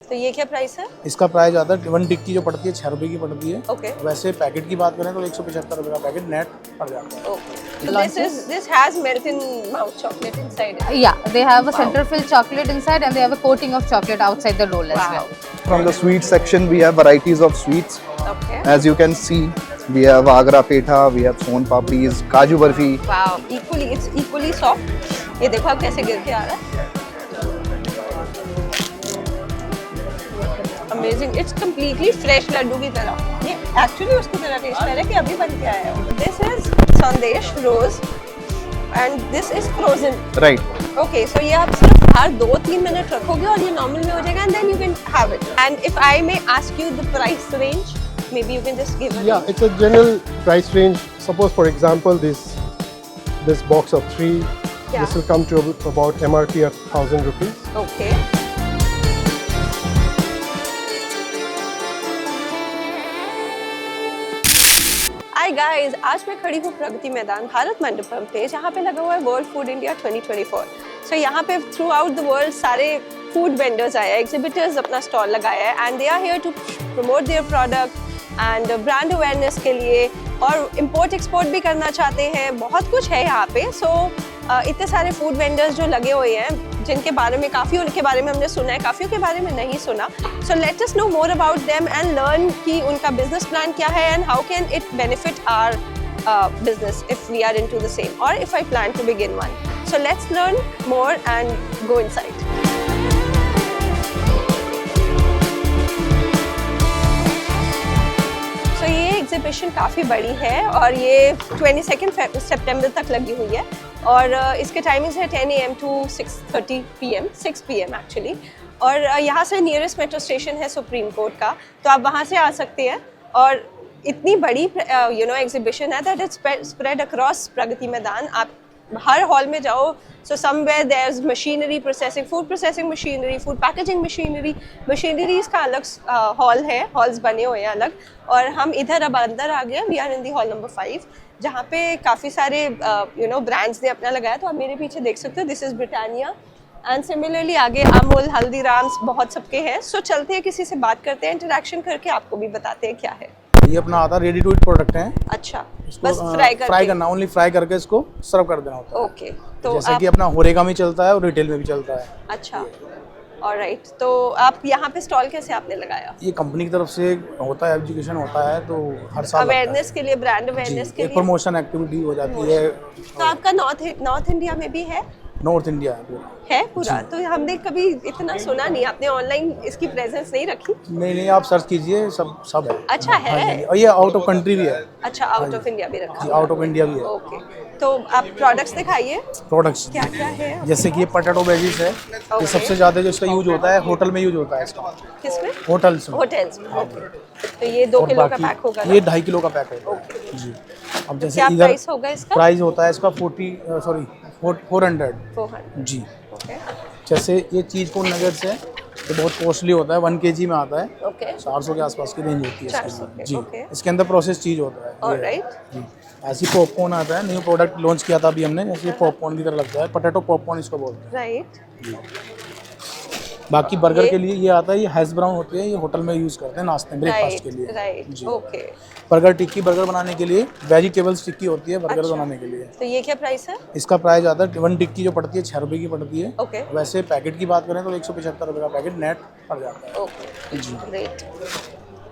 तो ये क्या प्राइस है? इसका प्राइस आता है 1 टिक्की जो पड़ती है 6 रुपए की पड़ती है। ओके वैसे पैकेट की बात करें तो 175 रुपए का पैकेट नेट पड़ जाता है। Okay so this has melt in mouth chocolate inside it. Yeah, they have a center filled chocolate inside and they have a coating of chocolate outside the roll as well. From the sweet section, we have varieties of sweets. Okay. As you can see, we have Agra Petha, we have Son Papris, Kaju Barfi. Wow, it's equally soft. ये देखो आप कैसे गिर के आ रहा है। Amazing. It's completely fresh Laddu की तरह। ये actually उसकी तरह टेस्ट है कि अभी बन के आया है। This is संदेश rose and this is frozen. Right. Okay, so ये आप सिर्फ बाहर 2-3 मिनट रखोगे और ये नॉर्मल में हो जाएगा and then you can have it. And if I may ask you the price range, maybe you can just give it. Yeah, it's a general price range. Suppose, for example, this box of 3, Yeah. this will come to about MRP at 1,000 rupees. Okay. Hi guys, आज मैं खड़ी हूँ प्रगति मैदान भारत मंडपम पे, जहाँ पे लगा हुआ है वर्ल्ड फूड इंडिया 2024। सो यहाँ पे थ्रू आउट द वर्ल्ड सारे फूड वेंडर्स आए हैं, एग्जिबिटर्स अपना स्टॉल लगाया है and they are here to promote their product and brand awareness के लिए, और इम्पोर्ट एक्सपोर्ट भी करना चाहते हैं। बहुत कुछ है यहाँ पे। सो इतने सारे फूड वेंडर्स जो लगे हुए हैं, जिनके बारे में काफ़ियों के बारे में हमने सुना है, काफ़ियों के बारे में नहीं सुना। So let us know more about them and learn कि उनका बिजनेस प्लान क्या है and how can it benefit our business if we are into the same or if I plan to begin one. So let's learn more and go inside. So ये exhibition काफ़ी बड़ी है और ये 22 सितंबर तक लगी हुई है और इसके टाइमिंग्स है 10 AM to 6:30 PM, 6 PM actually. और यहाँ से नियरेस्ट मेट्रो स्टेशन है सुप्रीम कोर्ट का, तो आप वहाँ से आ सकते हैं। और इतनी बड़ी एग्जीबिशन है that it's spread across Pragati Maidan. आप हर हॉल में जाओ, so somewhere there is machinery processing, food processing machinery, food packaging machineries का अलग हॉल है, हॉल्स बने हुए हैं अलग। और हम इधर अब अंदर आ गए, we are in the hall number 5, जहाँ पे काफ़ी सारे ब्रांड्स ने अपना लगाया। तो आप मेरे पीछे देख सकते हो, this is Britannia and similarly आगे अमूल, हल्दीराम्स, बहुत सबके हैं। सो चलते हैं, किसी से बात करते हैं, इंटरेक्शन करके आपको भी बताते हैं क्या है। ये अपना आता है रेडी टू ईट प्रोडक्ट है। अच्छा, बस फ्राई करना, ओनली फ्राई करके इसको सर्व कर देना होता है। ओके, तो जैसे कि अपना होरेगा में चलता है और रिटेल में भी चलता है। अच्छा, ऑलराइट। तो आप यहाँ पे स्टॉल कैसे आपने लगाया? ये कंपनी की तरफ से होता है, एजुकेशन होता है, तो हर साल अवेयरनेस के लिए, ब्रांड अवेयरनेस के लिए प्रमोशन एक्टिविटी हो जाती है। तो आपका नॉर्थ इंडिया में भी है? नॉर्थ इंडिया है पूरा? तो हमने कभी इतना सुना नहीं, आपने ऑनलाइन इसकी प्रेजेंस नहीं रखी? नहीं, आप सर्च कीजिए, सब है। अच्छा है। और ये आउट ऑफ कंट्री भी है। अच्छा, आउट ऑफ इंडिया भी रखा? आउट ऑफ इंडिया भी है। ओके, तो आप प्रोडक्ट्स दिखाइए। प्रोडक्ट्स क्या क्या है? जैसे कि ये पोटैटो वेजीज है, ये सबसे ज्यादा जो इसका यूज होता है होटल में यूज होता है इसका। किसमें? होटल्स में। ओके, तो ये 2 किलो का पैक होगा ना? ये 2.5 किलो का पैक है जी। अब जैसे क्या इधर प्राइस होगा इसका? प्राइस होता है इसका 400 जी। ओके, जैसे ये चीज कोन नगेट्स है, ये बहुत कॉस्टली होता है, 1 kg में आता है। ओके, 400 के आसपास की रेंज होती है 400 इसकी जी। ओके। इसके अंदर प्रोसेस चीज होता है। ऑलराइट। जी, ऐसी पॉपकॉर्न आता है, न्यू प्रोडक्ट लॉन्च किया था अभी हमने, जैसे ये पॉपकॉर्न की तरह लगता है, पोटैटो पॉपकॉर्न इसको बोलते हैं। राइट। बाकी बर्गर के लिए ये आता है, ये हैश ब्राउन होती है, ये होटल में यूज करते हैं नाश्ते में, ब्रेकफास्ट के लिए। Right, okay. बर्गर टिक्की, बर्गर बनाने के लिए वेजिटेबल्स टिक्की होती है बर्गर अच्छा। बनाने के लिए। तो ये क्या प्राइस है? इसका प्राइस आता है 1 टिक्की जो पड़ती है 6 रुपए की पड़ती है। ओके, वैसे पैकेट की बात करें तो 175 रुपए का पैकेट नेट पड़ जाता है। ओके जी, ग्रेट।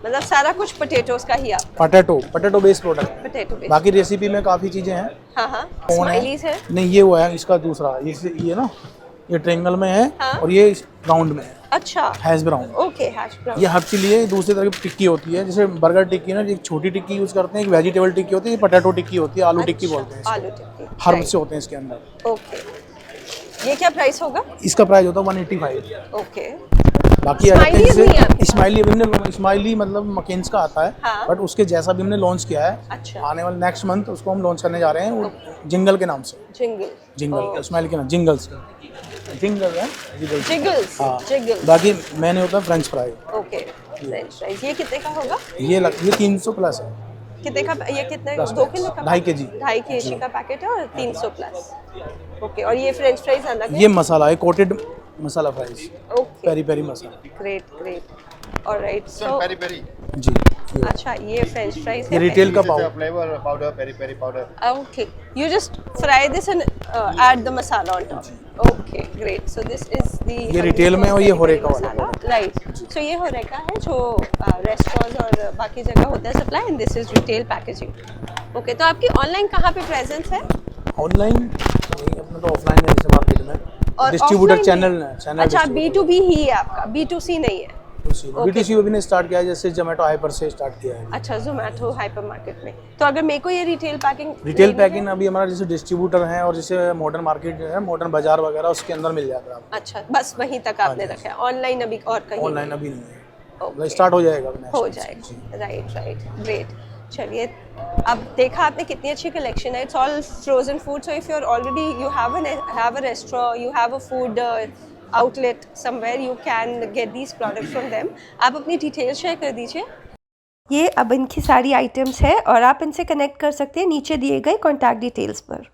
मतलब सारा कुछ पोटैटोस का ही आपका? Potato based product. Potato based. बाकी रेसिपी में काफ़ी चीज़ें हैं। हाँ, कौन है? स्माइलीज है? नहीं, ये वो है इसका दूसरा, ये ना, ये ट्रायंगल में है। हाँ? और ये राउंड में है। अच्छा, hash brown. Okay, hash brown. ये हर के लिए दूसरी तरह की टिक्की होती है। जैसे बर्गर टिक्की ना, एक छोटी टिक्की यूज करते हैं, एक वेजिटेबल टिक्की होती है, पोटैटो टिक्की होती है, आलू टिक्की बोलते हैं। आलू टिक्की, हर्ब से होते हैं इसके अंदर। ओके। ये क्या प्राइस होगा? इसका प्राइस होता है 185। ओके। बाकी Smileys नहीं है आपके स्माइली मतलब मकेन्स का आता है। हाँ। बट उसके जैसा भी हमने लॉन्च किया है। अच्छा। आने वाले नेक्स्ट मंथ उसको हम लॉन्च करने जा रहे हैं, वो जिंगल के नाम से। जिंगल स्माइल के नाम, जिंगल्स जिंगल है। जिगल्स। हाँ। जिगल्स। बाकी मैंने होता है French fry. Okay, French fries. ये कितने का होगा? ये 300 प्लस है। कितने का? ये कितने? Plus 2 किलो का? 2.5 kg। 2.5 kg का पैकेट है और 300 प्लस। ओके, और ये फ्रेंच फ्राइज अलग है? ये मसाला है, कोटेड मसाला फ्राइज, Okay. पेरी पेरी मसाला। Great, great. All right. So, peri peri. जी, ये अच्छा ये French fries ये है। रिटेल का This is pav. a flavor powder, peri peri powder. Okay. You just fry this and add the masala on top. Okay, great. So this is the ये retail में और ये होरेका वाला मसाला, right? So ये होरेका है जो रेस्टोरेंट्स और बाकी जगह होता है supply, and this is retail packaging. Okay, तो आपकी ऑनलाइन कहाँ पे प्रेजेंस है? ऑनलाइन नहीं, अपना तो ऑफलाइन है जैसे मार्केट में। और डिस्ट्रीब्यूटर offline चैनल में? है, चैनल अच्छा B2B ही है आपका, B2C नहीं है। B2C अभी ने स्टार्ट किया है, जैसे जोमेटो हाइपर से स्टार्ट किया है। अच्छा जोमेटो हाइपर मार्केट में। तो अगर मेरे को ये रिटेल पैकिंग अभी हमारा जैसे डिस्ट्रीब्यूटर है और जैसे मॉडर्न मार्केट है, मॉडर्न बाजार वगैरह उसके अंदर मिल जाता है आपको। अच्छा बस वहीं तक आपने रखा है, ऑनलाइन अभी और कहीं ऑनलाइन अभी नहीं है, Okay. स्टार्ट हो जाएगा next हो month से। जाएगा। Right right great. चलिए अब देखा आपने कितनी अच्छी कलेक्शन है। It's all frozen food, so if you are already you have a restaurant, you have a food outlet somewhere, you can get these products from them. आप अपनी डिटेल्स शेयर कर दीजिए। ये अब इनकी सारी आइटम्स है और आप इनसे कनेक्ट कर सकते हैं नीचे दिए गए कॉन्टैक्ट डिटेल्स पर।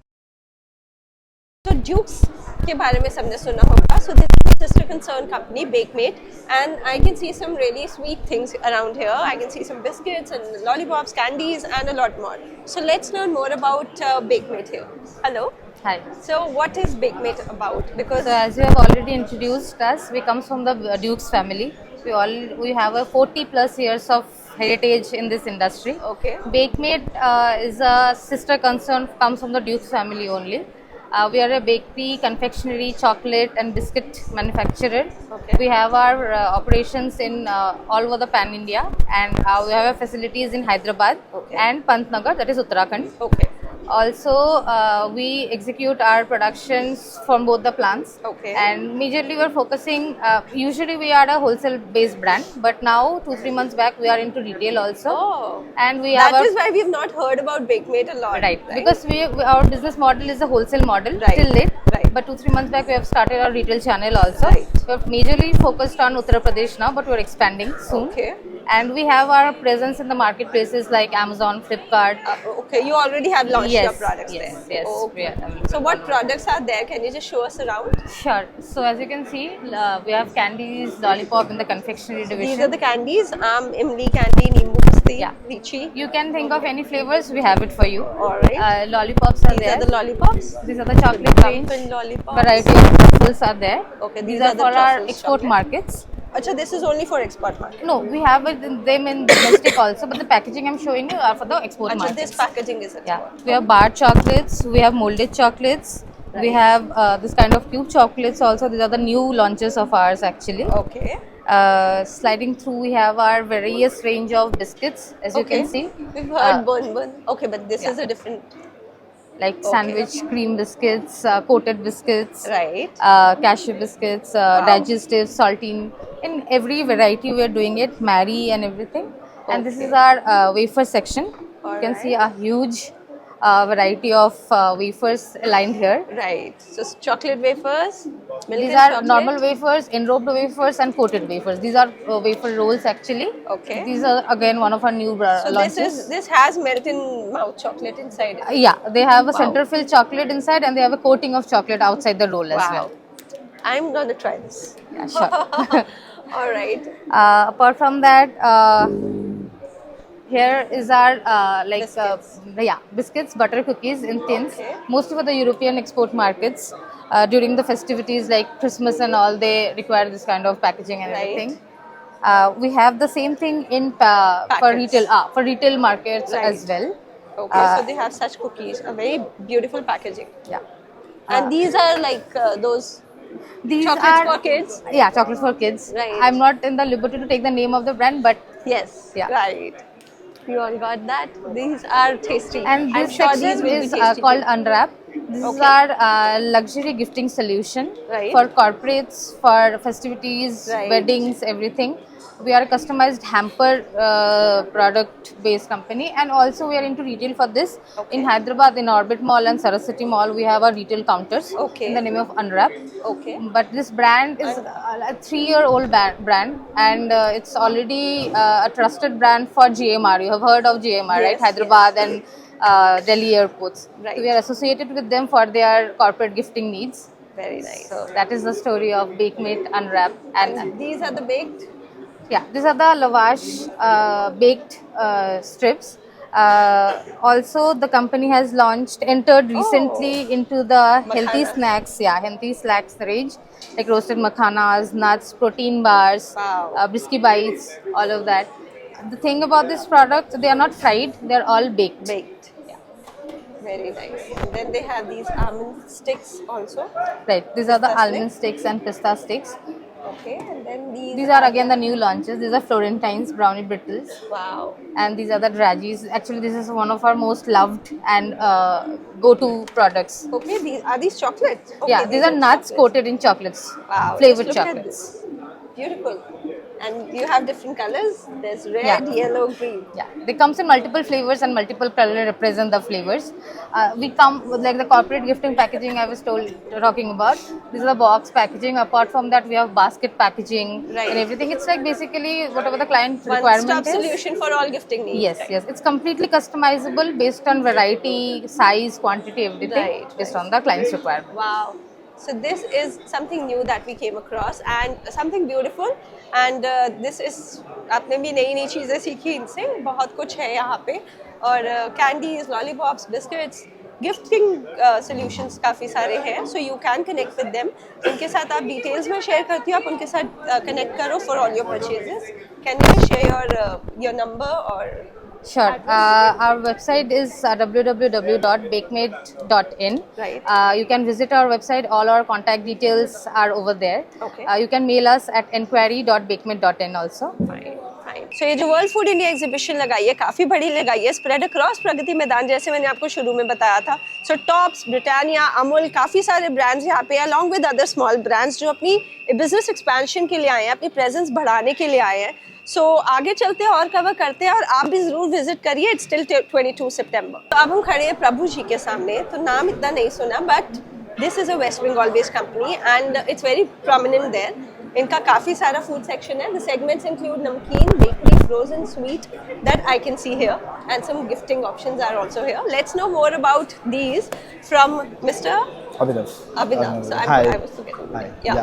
तो ड्यूक्स के बारे में सबने सुना होगा। So this sister concern company Bakemate, and I can see some really sweet things around here. I can see some biscuits and lollipops, candies and a lot more. So let's learn more about Bakemate here. Hello. Hi. So what is Bakemate about? Because So as you have already introduced us, we come from the Dukes family. We have a 40 plus years of heritage in this industry. Okay. Bakemate is a sister concern, comes from the Dukes family only. We are a bakery, confectionery, chocolate and biscuit manufacturer. Okay. We have our operations in all over the pan India, and we have our facilities in Hyderabad and Pantnagar, that is Uttarakhand. okay. Also, we execute our productions from both the plants. Okay. And majorly we are focusing, usually we are a wholesale based brand, but now 2-3 months back we are into retail also. Oh. And we have That is why we have not heard about Bakemate a lot. right, because our business model is a wholesale model Right. till date. Right. But 2-3 months back we have started our retail channel also. Right. We are majorly focused on Uttar Pradesh now, but we are expanding soon. Okay. And we have our presence in the marketplaces like Amazon, Flipkart. Okay, you already have launched your Yes, products yes, there. yes, we Okay. are available. So what products are there? Can you just show us around? Sure. So as you can see, we have candies, lollipop in the confectionery division. These are the candies. Imli candy, Nimbu Pasti, Yeah. Lychee. You can think of any flavors, we have it for you. Alright. Lollipops are These there. are the lollipops. These are the chocolate range. Dumpling lollipops. Variety of truffles are there. Okay, These these are are the for our truffles, export chocolate. markets. Acha, this is only for export market. No, we have them in domestic also, but the packaging I'm showing you are for the export Acha, markets. this packaging is export. Yeah, we have bar chocolates, we have molded chocolates, we have this kind of cube chocolates also. These are the new launches of ours actually. Okay. Sliding through, we have our various range of biscuits, as you Okay. can see. We've heard bun bun. Okay, but this is a different. Like sandwich cream biscuits, coated biscuits, Right. cashew biscuits, digestive, saltine. In every variety we are doing it, Mary and everything. And this is our wafer section. You can see a huge variety of wafers aligned here. Right. So chocolate wafers. Milk These and are chocolate. normal wafers, enrobed wafers and coated wafers. These are wafer rolls actually. Okay. These are again one of our new So launches. this has melt in mouth chocolate inside it. Yeah, they have a Wow. center filled chocolate inside and they have a coating of chocolate outside the roll as Wow. well. I'm gonna try this. Yeah, sure. All right. Apart from that, here is our biscuits, butter cookies in tins. Okay. Mostly for the European export markets. During the festivities like Christmas and all, they require this kind of packaging and Right. everything. We have the same thing in Packets. for retail markets Right. as well. Okay. So they have such cookies, a very beautiful packaging. Yeah. And these are like those These chocolates are for kids. Yeah, chocolates for kids. Right. I'm not in the liberty to take the name of the brand, but Yes. Yeah. Right. You all got that. These are tasty. and I'm this sure section these will is be tasty. called too. Unwrap. This is Okay. our luxury gifting solution Right. for corporates, for festivities, Right. weddings, everything. We are a customized hamper product-based company, and also we are into retail for this. Okay. In Hyderabad, in Orbit Mall and Saraswati Mall, we have our retail counters Okay. in the name of Unwrap. Okay. But this brand is a 3-year-old brand, and it's already a trusted brand for GMR. You have heard of GMR, Yes, right? Hyderabad and Delhi airports. Right. So we are associated with them for their corporate gifting needs. Very nice. So that is the story of Bakemate Unwrap. And These are the baked. yeah, these are the lavash baked strips. Also, the company has entered recently into the healthy Makhana. snacks. Yeah, healthy snacks range like roasted makhanas, nuts, protein bars, Wow. brisky bites, all of that. The thing about this product, they are not fried; they are all baked. Baked. Yeah. Very nice. And then they have these almond sticks also. Right. These are the Pista almond sticks and pista sticks. Okay. And then These are again the new launches. These are Florentines brownie brittles. Wow. And these are the Dragis. Actually, this is one of our most loved and go-to products. Okay. Are these chocolates? Okay, Yeah, these are nuts chocolates. coated in chocolates, Wow. flavored just look at chocolates. this. Beautiful. And you have different colors. There's red, Yeah. yellow, green. Yeah, they comes in multiple flavors and multiple color represent the flavors. We come with like the corporate gifting packaging I was talking about. This is the box packaging. Apart from that, we have basket packaging Right. and everything. It's like basically whatever the client One-stop requirement is. solution for all gifting needs. Yes, yes. It's completely customizable based on variety, size, quantity, everything Right, based on the client's requirement. Wow. So this is something new that we came across and something beautiful. And this is आपने भी नई नई चीज़ें सीखी इनसे बहुत कुछ है यहाँ पे और candies lollipops biscuits gifting solutions काफ़ी सारे हैं so you can connect with them उनके साथ आप डिटेल्स में शेयर करती हो आप उनके साथ कनेक्ट करो for all your purchases can you share your number और Sure. Our website is www.bakemate.in. Right. You can visit our website. All our contact details are over there. Okay. You can mail us at enquiry.bakemate.in also. सो ये जो world food India exhibition लगाई है काफ़ी बड़ी लगाई है spread across Pragati मैदान जैसे मैंने आपको शुरू में बताया था सो टॉप्स ब्रिटानिया अमूल काफ़ी सारे ब्रांड्स यहाँ पे along with other small brands जो अपनी बिजनेस एक्सपेंशन के लिए आए हैं अपनी प्रेजेंस बढ़ाने के लिए आए हैं सो आगे चलते हैं और कवर करते हैं और आप भी ज़रूर विजिट करिए इट्स टिल 22 सितंबर तो अब हम खड़े हैं प्रभु जी के सामने तो नाम इतना नहीं सुना but this is a West Bengal based company and it's very prominent there इनका काफ़ी सारा फूड सेक्शन है the segments include namkeen bakery frozen sweet that I can see here and some gifting options are also here let's know more about these from mister Abhinav. Abhinav. So Hi. I was forgetting. Hi. Yeah.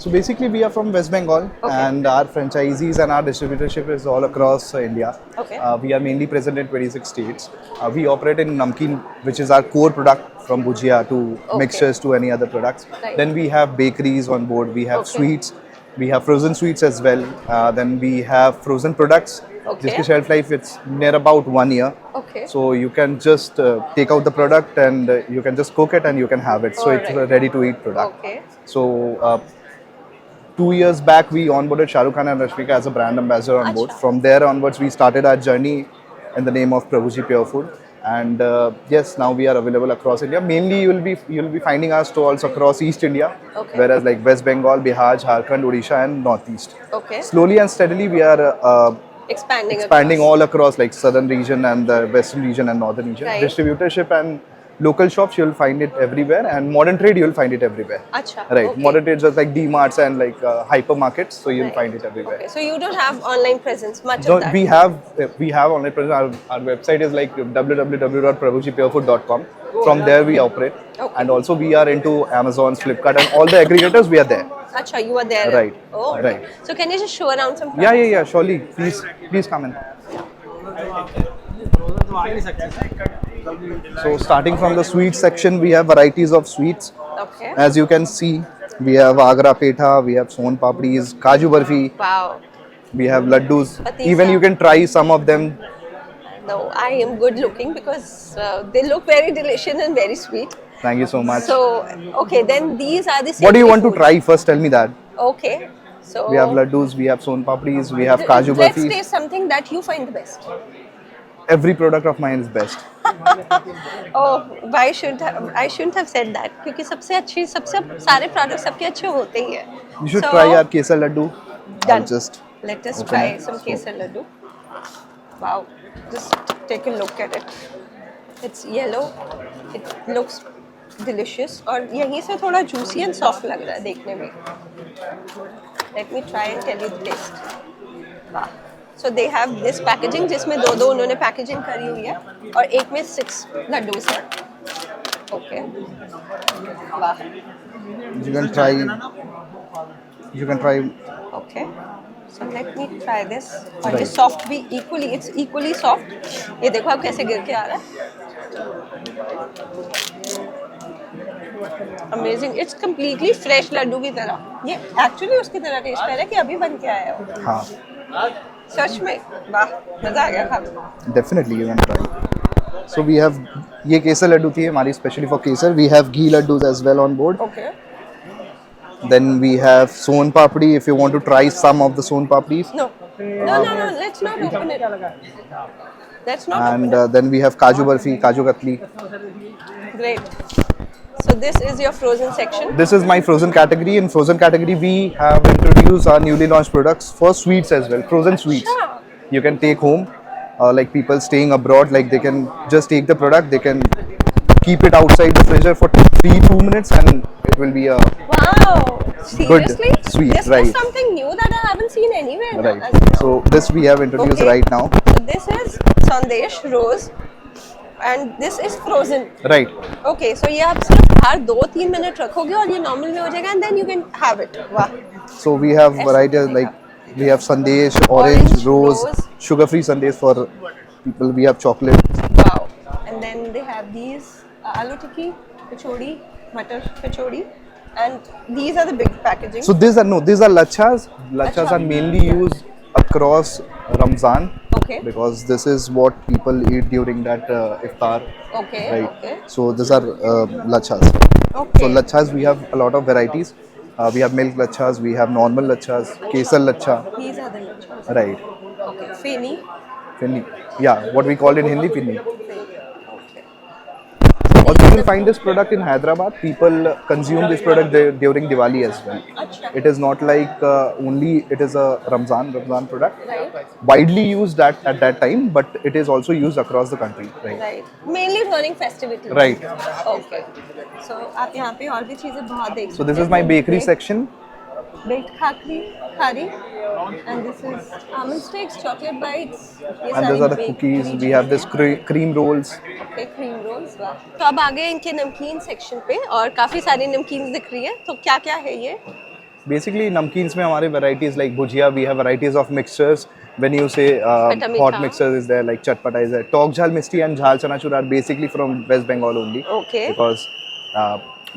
So basically, we are from West Bengal, Okay. and our franchisees and our distributorship is all across India. Okay. We are mainly present in 26 states. We operate in namkeen, which is our core product, from bhujia to mixtures to any other products. Right. Then we have bakeries on board. We have Okay. sweets. We have frozen sweets as well. Then we have frozen products. Okay. जिसकी shelf life it's near about 1 year. Okay. So you can just take out the product and you can just cook it and you can have it. So it's a Alright. ready to eat product. Okay. So 2 years back we onboarded Shah Rukh Khan and Rashmika as a brand ambassador on board. Acha. From there onwards we started our journey in the name of Prabhuji Pure Food. And yes, now we are available across India. Mainly you'll be finding our stalls across East India, Okay. whereas like West Bengal, Bihar, Jharkhand, Odisha and Northeast. Okay. Slowly and steadily we are Expanding expanding across. all across like southern region and the western region and northern region. Right. Distributorship and local shops you'll find it everywhere, and modern trade you'll find it everywhere. Acha. Right, Okay. modern trade just like D-marts and like hypermarkets, so you'll Right. find it everywhere. Okay. So you don't have online presence much So of that. we have online presence. Our website is like www.prabhujipurefood.com. From there we operate, Okay. and also we are into Amazon, Flipkart, and all the aggregators. We are there. Acha, you are there. Right. Oh. Right. So can you just show around some? Yeah. Surely, please come in. So starting from the sweet section, we have varieties of sweets. Okay. As you can see, we have Agra Petha, we have Son Papdis, Kaju Barfi, Wow. we have Laddus. But these Even are- you can try some of them. No, I am good looking because they look very delicious and very sweet. Thank you so much. So okay, then these are the. What do you savory want to food. try first? Tell me that. Okay. So We have Laddus, we have Son Papdis, we have Kaju Let's Barfis. taste something that you find the best. Every product of mine is best. Oh, I shouldn't have said that क्योंकि सबसे सारे products सबके अच्छे होते ही हैं. You should So, try our Kesar Laddu. Done. I'll just Let us open try it. some kesar laddu. Wow, just take a look at it. It's yellow. It looks delicious और यहीं से थोड़ा juicy and soft लग रहा है देखने में. Let me try and tell you the taste. Wow. So they have this packaging जिसमें दो उन्होंने packaging करी हुई है और एक में 6 लड्डूस हैं. Okay. Okay. Wow. You can try. You can try. Okay. So let me try this. और ये Right. soft भी it's equally soft. ये देखो आप कैसे गिर के आ रहा है. Amazing. It's completely fresh Laddu की तरह. ये actually उसकी तरह टेस्ट कर रहा है कि अभी बन के आया है वो. हाँ. सच में वाह मजा आ गया खा के. Definitely you can try. So we have ये केसर लड्डू थी हमारी specially for Kesar. We have ghee laddus as well on board. Okay. Then we have son papdi. If you want to try some of the son papdis. No. Let's not open it. Let's not And open then we have kaju barfi, kaju katli. it. Great. So this is your frozen section. This is my frozen category. In frozen category, we have introduced our newly launched products for sweets as well, frozen sweets. You can take home, like people staying abroad, like they can just take the product, they can keep it outside the freezer for 2 minutes and it will be a Wow. Seriously? sweet, This right. is something new that I haven't seen anywhere. right. So this we have introduced Okay. right now. So this is Sandesh Rose and this is frozen. Right. Okay, so ये आप सिर्फ बाहर 2-3 minute रखोगे और ये normal में हो जाएगा and then you can have it. वाह. So we have varieties like we have sandesh, orange, rose, sugar-free sandesh for people. We have chocolate. Wow. And then they have these aloo tikki, kachori, butter kachori, and these are the big packaging. So these are lachas. Lachas are mainly used across Ramzan. Okay. Because this is what people eat during that iftar, Okay. right? Okay. So these are lachas. Okay. So lachas we have a lot of varieties. We have milk lachas, we have normal lachas, kesar lacha, These are the lachas. right? Okay. Feni. Finni, yeah, what we call in Hindi finni. Okay. Or you will find this product in Hyderabad. People consume this product during Diwali as well. Acha. It is not like only it is a Ramzan product. Right. Widely used at that time, but it is also used across the country, right? Right. Mainly during festivities. Right. Okay. So आप यहाँ पे और भी चीजें बहुत देख So this is my bakery section. Baked khari, and this is almond sticks, chocolate bites. ये And these सारी are the bakery cookies. We चीजें have this cream rolls. Okay, cream rolls. वाह. तो अब आ गए इनके नमकीन सेक्शन पे और काफी सारी नमकीन दिख रही है. तो क्या क्या है ये? Basically, namkeens में हमारे varieties like bhujia. We have varieties of mixtures. When you say Khata hot meetha. mixers is there, like chatpata is there. Tog jhal misti and jhal chanachur are basically from West Bengal only. Okay. Because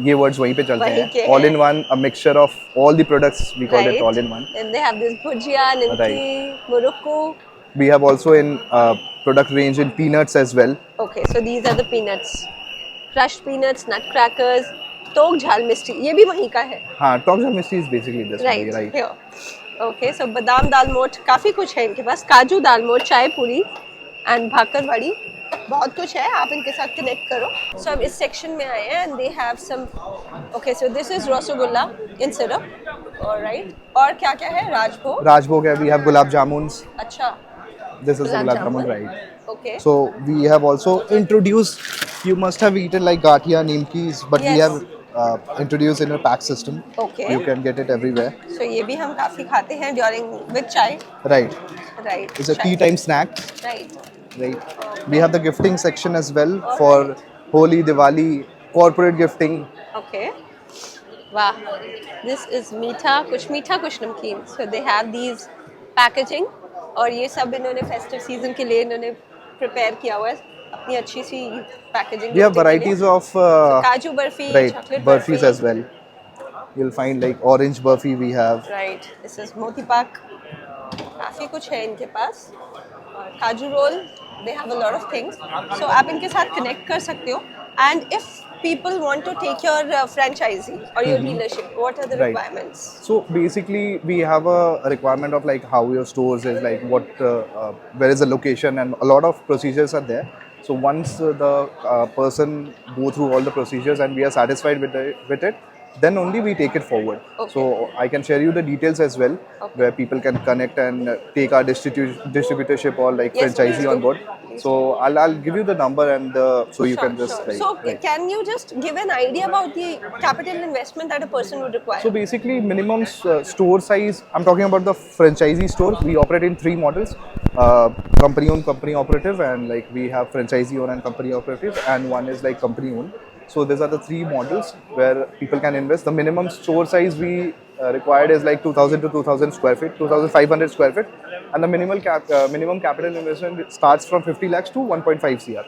ये words वहीं पे चलते वहीं के हैं. All हैं. in one, a mixture of all the products. We call Right. it all in one. And they have this bhujia, nimki, murukku. We have also in product range in peanuts as well. Okay, so these are the peanuts. Crushed peanuts, nutcrackers, tog jhal misti. ये भी वहीं का है. हाँ, tog jhal misti is basically this Right. only, right? Here. Okay, so बादाम दाल मोठ काफी कुछ है इनके पास. काजू दाल मोठ, चाय पूरी and भाकर बड़ी. बहुत कुछ है. आप इनके साथ कनेक्ट करो. So अब इस सेक्शन में आए हैं and they have some. Okay, so this is rasgulla in syrup. Alright. और क्या क्या है? राजभोग. Rajbhog hai, we have gulab jamuns. अच्छा. This is Gulab gulab jamun. jamun, right? Okay. So we have also introduced. You must have eaten like gatia, nimkis, but we Yes. have introduced in a pack system. Okay. You can get it everywhere. So ये भी हम काफी खाते हैं during with चाय. Right. Right. It's a tea time snack. Right. Right. We have the gifting section as well for Holi, Diwali, corporate gifting. Okay. Wow. This is मीठा कुछ नमकीन. So they have these packaging और ये सब इन्होंने festive season के लिए इन्होंने prepare किया हुआ है अपनी अच्छी सी packaging. We have varieties of काजू barfi, right chocolate burfis barfi. as well. You'll find like orange burfi we have. Right. This is मोती पाक. काफी कुछ है इनके पास. और काजू role. They have a lot of things. So आप इनके साथ connect कर सकते हो. And if people want to take your franchisee or your dealership, what are the Right. requirements? So basically, we have a requirement of like how your stores is, like what, where is the location, and a lot of procedures are there. So once the person go through all the procedures and we are satisfied with it, then only we take it forward. Okay. So I can share you the details as well, Okay. where people can connect and take our distributorship or like Yes, franchisee please on do. board. So I'll give you the number and so you can just like. So right. can you just give an idea about the capital investment that a person would require? So basically, minimum store size. I'm talking about the franchisee stores. We operate in 3 models: company owned, company operative, and like we have franchisee owned and company operative, and one is like company owned. So these are the three models where people can invest. The minimum store size we required is like 2,000 to 2,000 square feet, 2,500 square feet, and the minimum capital investment starts from 50 lakhs to 1.5 cr.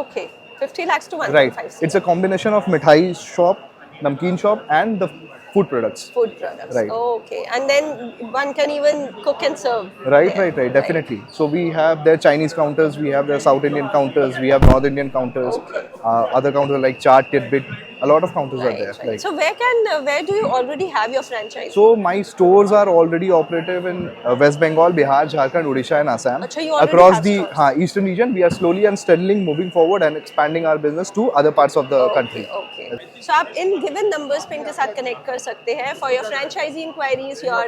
Okay, 50 lakhs to 1.5 Right. crore. It's a combination of mithai shop, namkeen shop, and the food products. Food products. Right. Okay, and then one can even cook and serve. Right, there. definitely. So we have their Chinese counters, we have their South Indian counters, we have North Indian counters, other counters like Chaat, Tidbit, a lot of counters are there. Right. Like, So where do you already have your franchise? so my stores are already operative in West Bengal, Bihar, Jharkhand, Odisha and Assam. Acha, you already Across have the stores. eastern region, we are slowly and steadily moving forward and expanding our business to other parts of the country. Okay. So आप इन given numbers पे इनके साथ connect कर सकते हैं for your franchisee inquiries, your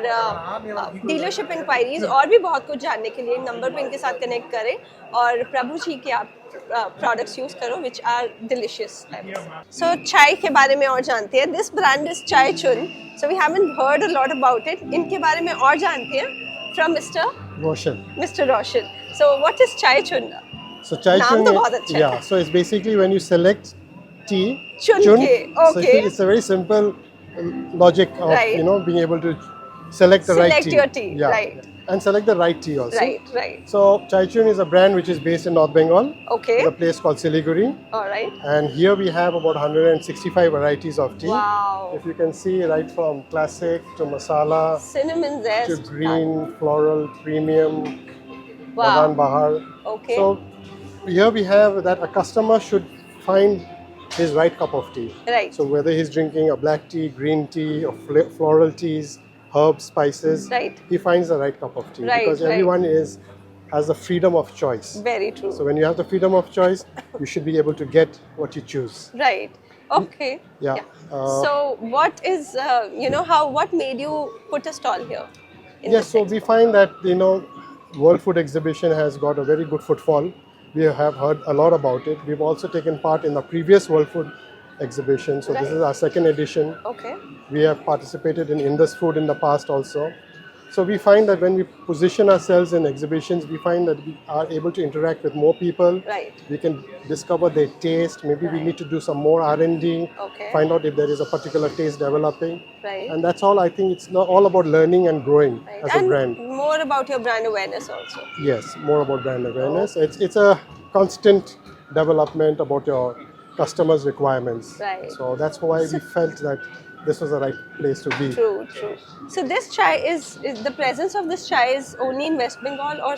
dealership inquiries और भी बहुत कुछ जानने के लिए नंबर पे इनके साथ connect करें और प्रभु जी के आप products use करो which are delicious. So चाय के बारे में और जानते हैं. This brand is Chai Chun. So we haven't heard a lot about it. इनके बारे में और जानते हैं from Mr. Roshan. So what is Chai Chun? So chai नाम chun, तो बहुत अच्छा yeah. है. So it's basically when you select tea, Chun ke, So okay. it's a very simple logic of Right. being able to select the right Select tea. your tea, Yeah. right. And select the right tea also. Right. So Chai Chun is a brand which is based in North Bengal. Okay. It's a place called Siliguri. All right. And here we have about 165 varieties of tea. Wow. If you can see, right from classic to masala Cinnamon to zest. green, floral, premium, Wow. Bagan Bahar. Okay. So here we have that a customer should find his right cup of tea. Right. So whether he's drinking a black tea, green tea, or floral teas, herbs, spices, Right. he finds the right cup of tea Right, because right. everyone has the freedom of choice. Very true. So when you have the freedom of choice, you should be able to get what you choose. Right. Okay. Yeah. So what is what made you put a stall here? in Yes, this so expo? we find that World Food Exhibition has got a very good footfall. We have heard a lot about it. We've also taken part in the previous World Food Exhibition. So this Right. is our second edition. Okay. We have participated in Indus Food in the past also. So we find that when we position ourselves in exhibitions, we find that we are able to interact with more people. Right. We can discover their taste. Maybe we need to do some more R&D. Okay. Find out if there is a particular taste developing. Right. And that's all. I think it's not all about learning and growing Right. as and a brand. more about your brand awareness also. Yes, more about brand awareness. It's a constant development about your customers' requirements. Right. So that's why we felt that this was the right place to be. True. So this chai is the presence of this chai is only in West Bengal or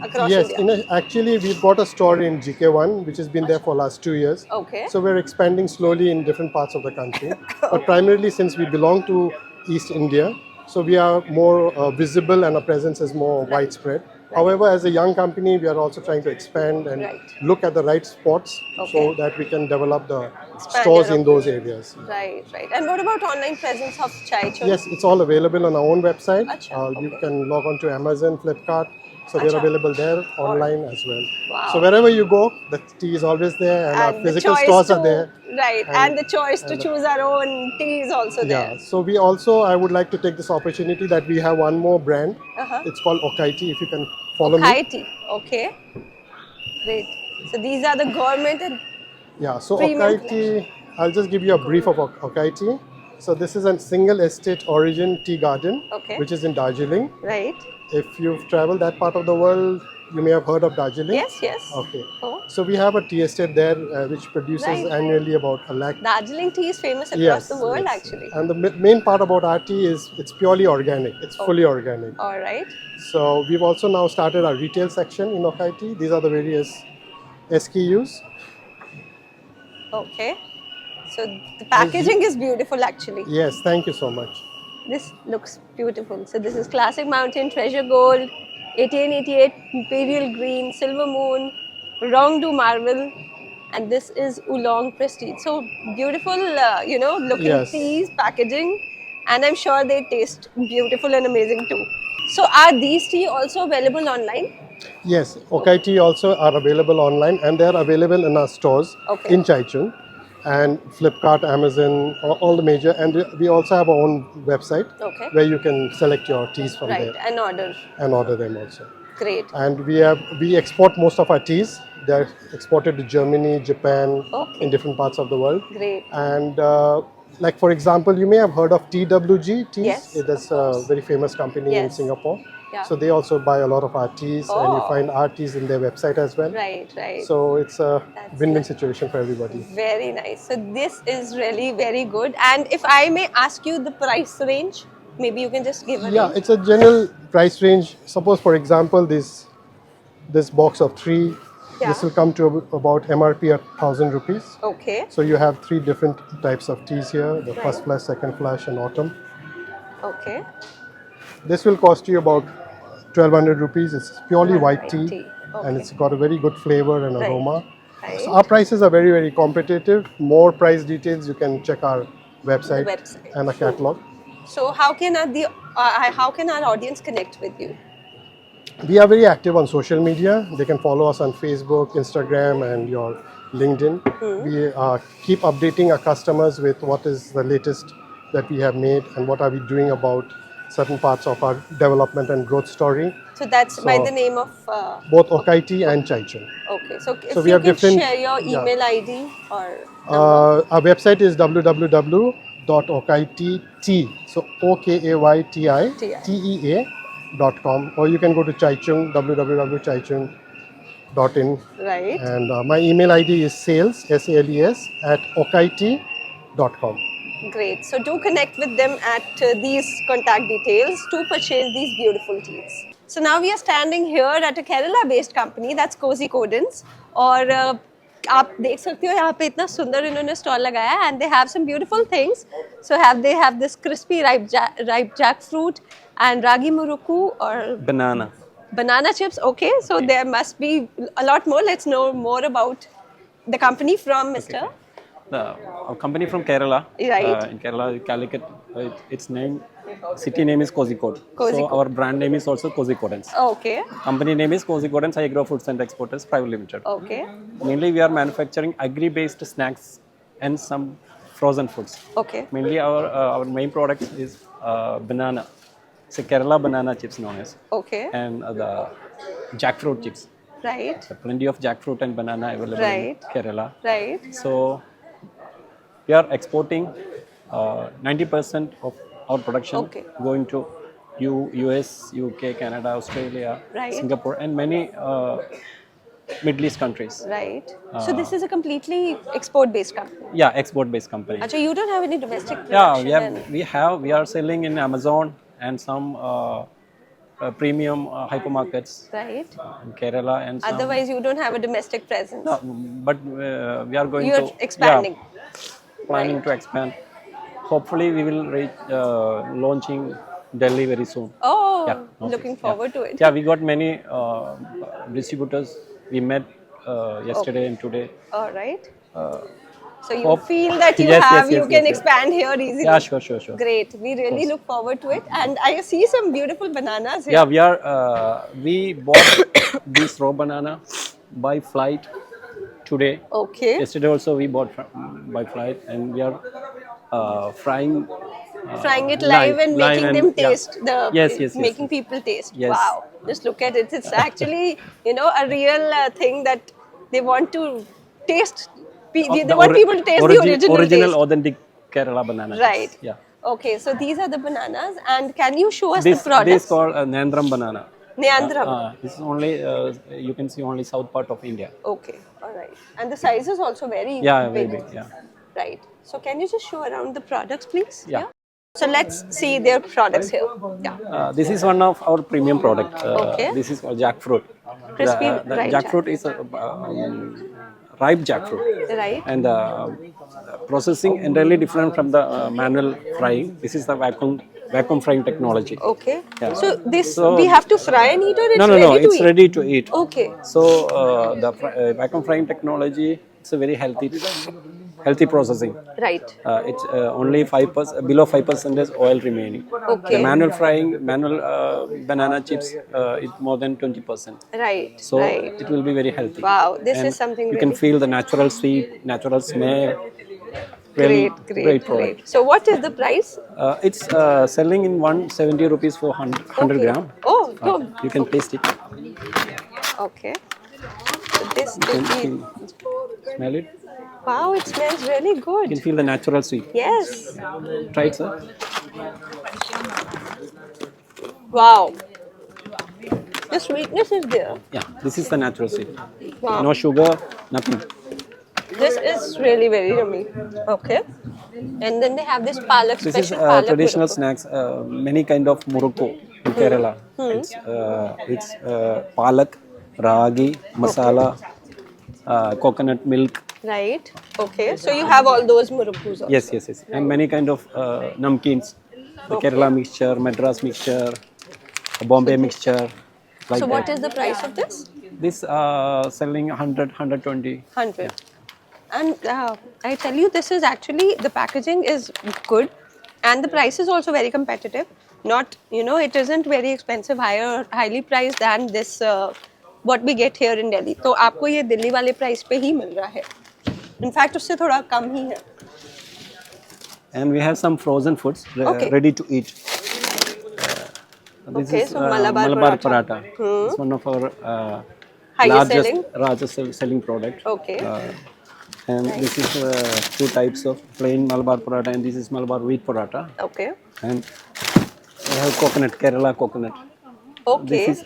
across Yes, India? actually we've got a store in GK1 which has been there for last 2 years. Okay. So we're expanding slowly in different parts of the country. But primarily since we belong to East India, so we are more visible and our presence is more widespread. However, as a young company, we are also trying to expand and Right. look at the right spots Okay. so that we can develop the Expand stores your in those areas. Right. And what about online presence of Chai Chun? Yes, it's all available on our own website. Acha, You okay. can log on to Amazon, Flipkart. So Acha. they're available there online as well. Wow. So wherever you go, the tea is always there and, our the physical choice stores to, are there. Right. And the choice to choose our own tea is also Yeah. there. So we also, I would like to take this opportunity that we have one more brand. Uh-huh. It's called Okai Tea. If you can follow me. High tea. Okay. Great. So these are the government and Yeah. So Premium Okai Tea, I'll just give you a brief of Okai Tea. So this is a single estate origin tea garden, Okay. which is in Darjeeling. right. If you've traveled that part of the world, you may have heard of Darjeeling. Yes. Okay. Oh. So we have a tea estate there which produces Right. annually about 1 lakh. Darjeeling tea is famous across Yes, the world yes. actually. And the main part about our tea is it's purely organic. It's fully organic. All right. So we've also now started our retail section in Okai Tea. These are the various SKUs. Okay. So the packaging is beautiful actually. Yes, thank you so much. This looks beautiful. So this is Classic Mountain, Treasure Gold, 1888, Imperial Green, Silver Moon, Rongdu Marvel, and this is Oolong Prestige. So beautiful, looking Yes. teas, packaging, and I'm sure they taste beautiful and amazing too. So are these tea also available online? Yes, Okai Tea also are available online and they're available in our stores Okay. in Chaichun and Flipkart, Amazon, all the major. And we also have our own website Okay. where you can select your teas from Right, there and order. and order them also. Great. And we export most of our teas They're exported to Germany, Japan, Okay. in different parts of the world. Great. And like for example, you may have heard of TWG teas. Yes, That's a very famous company in Yes. Singapore. Yeah. So they also buy a lot of our teas, and you Oh. find our teas in their website as well. Right, right. So it's a That's win-win nice. situation for everybody. Very nice. So this is really very good. And if I may ask you the price range, maybe you can just give a Yeah, range. it's a general price range. Suppose, for example, this box of 3, Yeah. this will come to about MRP at 1,000 rupees. Okay. So you have 3 different types of teas here: the first flush, second flush, and autumn. Okay. This will cost you about 1,200 rupees. It's purely white tea, tea. and Okay. it's got a very good flavor and Right. aroma. Right. So our prices are very, very competitive. More price details, you can check our website, website. and a catalog. So how can our audience connect with you? We are very active on social media. They can follow us on Facebook, Instagram, and your LinkedIn. We keep updating our customers with what is the latest that we have made and what are we doing about certain parts of our development and growth story, So that's by So- the name of. both Okai Tea and Chai Chung. Okay. So if we you have can different- share your yeah. email ID or. Our website is www.okaitea, so OKAYTITEA.com, or you can go to Chaichung, www.chaichung.in. Right. And my email ID is sales, SALES, at okaitea.com. Great. So do connect with them at these contact details to purchase these beautiful teas. So now we are standing here at a Kerala-based company, that's Cozy Codins. और आप देख सकते हो यहाँ पे इतना सुंदर इन्होंने स्टॉल लगाया है and they have some beautiful things. So they have this crispy ripe jackfruit and ragi muruku or banana chips. Okay, so there must be a lot more. Let's know more about the company from Mr. Our company from Kerala. Right. In Kerala, Calicut. City name is Kozhikode. So Kozhikode. our brand name is also Kozhikodes. Okay, Company name is Kozhikodes Agro Foods and Exporters Private Limited. okay, Mainly we are manufacturing agri-based snacks and some frozen foods. okay. Mainly our main product is banana. It's a Kerala banana chips known as. Okay, And the jackfruit chips. right, Plenty of jackfruit and banana available Right. in Kerala. right. So we are exporting 90% of our production Okay. going to US, UK, Canada, Australia, Right. Singapore, and many Middle East countries. Right. So this is a completely export-based company. Yeah, export-based company. Achha, you don't have any domestic Yeah, production. we are selling in Amazon and some premium hypermarkets Right. in Kerala and some. Otherwise, you don't have a domestic presence. No, but we are going You're to expanding. planning to expand. Hopefully, we will reach launching Delhi very soon. Oh, Yeah, okay, looking forward to it. Yeah, we got many distributors. We met yesterday and today. All right. So you hope- feel that you Yes, have, yes, you yes, can yes, yes. expand here easily. Yeah, sure. Great. We really look forward to it. And I see some beautiful bananas here. Yeah, we bought this raw banana by flight today. Okay. Yesterday also we bought by flight, and we are frying. Frying it live and making them yeah. taste Yes, making people taste. Yes. Wow. Just look at it. It's actually, a real thing that they want to taste. They want people to taste the original taste. authentic Kerala banana. chips. Right. Yeah. Okay, so these are the bananas, and can you show us This the products? is called Nandram banana. Neandram. This is only you can see only south part of India. Okay, all right. And the size is also very Yeah, very big. Yeah. Right. So can you just show around the products, please? Yeah. So let's see their products here. Yeah. This is one of our premium product. Okay. This is called jackfruit. Crispy The ripe jackfruit is a ripe jackfruit. Right. And the processing entirely different from the manual frying. This is the vacuum frying technology. Okay. Yeah. So this So- we have to fry and eat, or it's No, ready to it's eat? ready to eat. Okay. So the vacuum frying technology, it's a very healthy processing. Right. It's only 5%, below 5% oil remaining. Okay. The manual banana chips, it's more than 20%. Right. So right. it will be very healthy. Wow, this And is something you can really feel the natural sweet, natural smell. Really great. product. So what is the price? It's selling in 170 rupees for 100 Okay. gram. Oh, no. You can taste it. Okay. this You can tikki. smell it. Wow, it smells really You good. can feel the natural sweet. Yes. Try it, sir. Wow. The sweetness is there. Yeah, this is the natural sweet. Wow. No sugar, nothing. This is really very yummy. Okay. And then they have this palak, This is special palak traditional murukku. snacks. Many kind of murukku in Kerala. It's palak, ragi, masala, coconut milk. Right. Okay. So you have all those murukkus also. Yes. And many kind of namkeens. The Kerala mixture, Madras mixture, Bombay mixture. Like So what that. is the price of this? This selling 100, 120. 100. And I tell you, this is actually, the packaging is good and the price is also very competitive. Not, it isn't very expensive, highly priced than this, what we get here in Delhi. तो आपको ये दिल्ली वाले price पे ही मिल रहा है. In fact, उससे थोड़ा कम ही है. And we have some frozen foods Okay. ready to eat. This Okay, is so Malabar paratha. It's one of our Highest largest selling product. Okay. And this is two types of plain Malabar paratha, and this is Malabar wheat paratha. Okay. And we have coconut, Kerala coconut. Okay. This is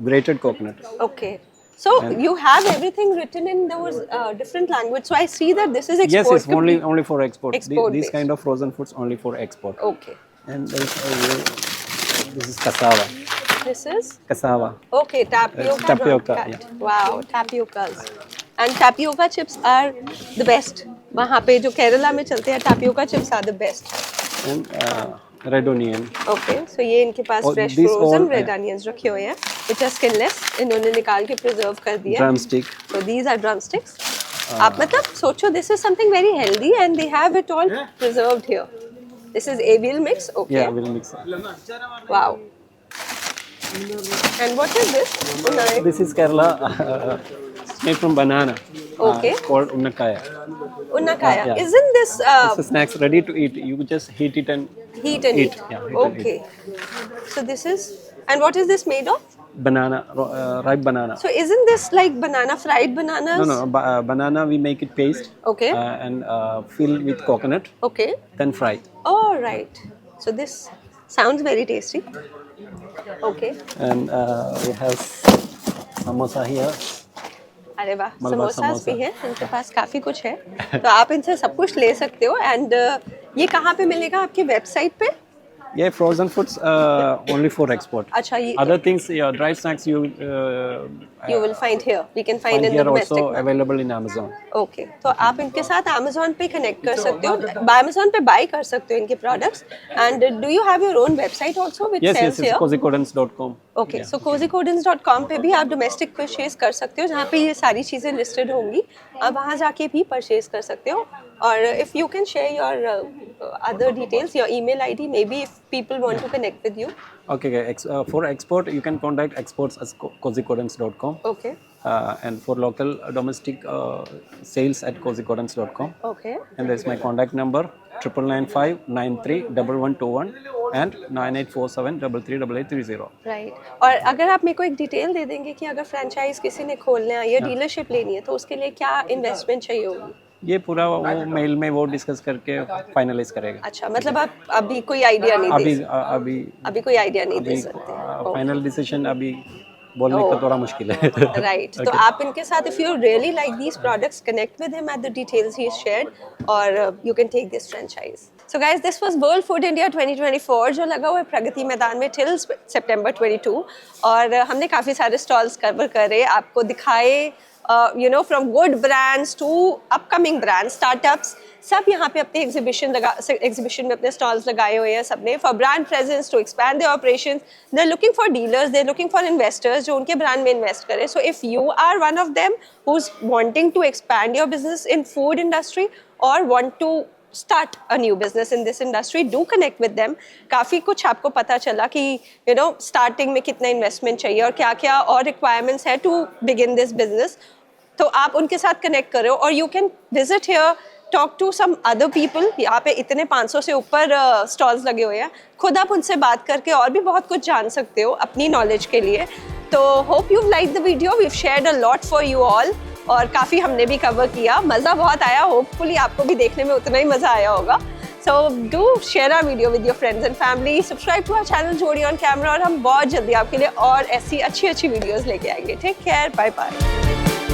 grated coconut. Okay. So you have everything written in those different language. So I see that this is export. Yes, it's complete. only for export. Export These based. kind of frozen foods only for export. Okay. And this is cassava. This is Cassava. okay. Tapioca. Tapioca, cut. yeah. Wow, tapiocas. And tapioca chips are the best. वहाँ पे जो केरला में चलते हैं tapioca chips are the best. And red onion. Okay, so ये इनके पास और fresh these frozen all, red onions रखे हुए हैं, which are skinless. इन्होंने निकाल के preserve कर दिया. Drumstick. So these are drumsticks. आप मतलब सोचो, this is something very healthy and they have it all preserved here. This is avial mix. Okay. Yeah, we'll mix it. Wow. And what is this? Unai. This is Kerala, made from banana. Okay. It's called unnakaya. Unnakaya. Yeah. Isn't this It's a snacks ready to eat. You just heat it and heat and eat? Yeah, heat and Okay. So this is, and what is this made of? banana, ripe banana. So isn't this like banana, fried bananas? No, banana we make it paste. Okay. And fill with coconut, Okay. then fry. All right. So this sounds very tasty. Okay. And we have samosa here. अरे वाह, Malabar samosas samosa. भी हैं, इनके पास काफ़ी कुछ है, तो आप इनसे सब कुछ ले सकते हो. एंड ये कहाँ पे मिलेगा आपकी वेबसाइट पे? Yeah, frozen foods only for export. अच्छा, ये Other things, yeah, dry snacks you you will find here. We can find in the here domestic also market. available in Amazon. Okay, तो आप इनके साथ Amazon पे connect कर सकते हो, Amazon पे बाय कर सकते हो इनके products. And do you have your own website also which Yes, sales it's here? cozycodens.com. Okay, so cozycodens.com पे भी आप डोमेस्टिक परचेज कर सकते हो, जहाँ पे ये सारी चीज़ें लिस्टेड होंगी. आप वहाँ जाके भी परचेज कर सकते हो. और if you can share your other details, your email ID, maybe if people want to connect with you. Okay. For export, you can contact exports as cozycodens.com. Okay. And for local domestic sales at cozycodens.com. Okay. And there's my contact number 9995931121 and 9847338830. Right. और अगर आप मेरे को एक detail दे देंगे कि अगर franchise किसी ने खोलना है या डीलरशिप लेनी है, तो उसके लिए क्या इन्वेस्टमेंट चाहिए होगी? ये पूरा वो मेल में वो डिस्कस करके फाइनलाइज करेगा. अच्छा, मतलब आप अभी कोई आइडिया नहीं दे सकते? अभी कोई आइडिया नहीं दे सकते. फाइनल डिसीजन अभी बोलने का थोड़ा मुश्किल है. राइट. तो आप इनके साथ, if you really like these products, connect with him at the details he shared, और you can take this franchise. So guys, this was world food India 2024 जो लगा हुआ है प्रगति मैदान में टिल सितंबर 22, और हमने काफ़ी सारे स्टॉल्स कवर करे, आपको दिखाए. From good brands to upcoming brands, startups, सब यहाँ पे अपने एग्जीबिशन में अपने स्टॉल्स लगाए हुए हैं सबने. For brand presence, to expand their operations, they are looking for dealers, they are looking for investors जो उनके ब्रांड में इन्वेस्ट करें. So if you are one of them who is wanting to expand your business in food industry और want to start a new business in this industry, do connect with them. काफ़ी कुछ आपको पता चला कि starting में कितना investment चाहिए और क्या-क्या और requirements है to begin this business. तो आप उनके साथ connect करो, और you can visit here, talk to some other people. यहाँ पे इतने 500 से ऊपर stalls लगे हुए हैं. खुद आप उनसे बात करके और भी बहुत कुछ जान सकते हो अपनी knowledge के लिए. तो hope you like the video, we shared a lot for you all और काफ़ी हमने भी कवर किया, मज़ा बहुत आया, होपफुली आपको भी देखने में उतना ही मज़ा आया होगा। So do share our video with your friends and family, subscribe to our channel जोड़ी on camera और हम बहुत जल्दी आपके लिए और ऐसी अच्छी वीडियोस लेके आएंगे। Take care, bye bye.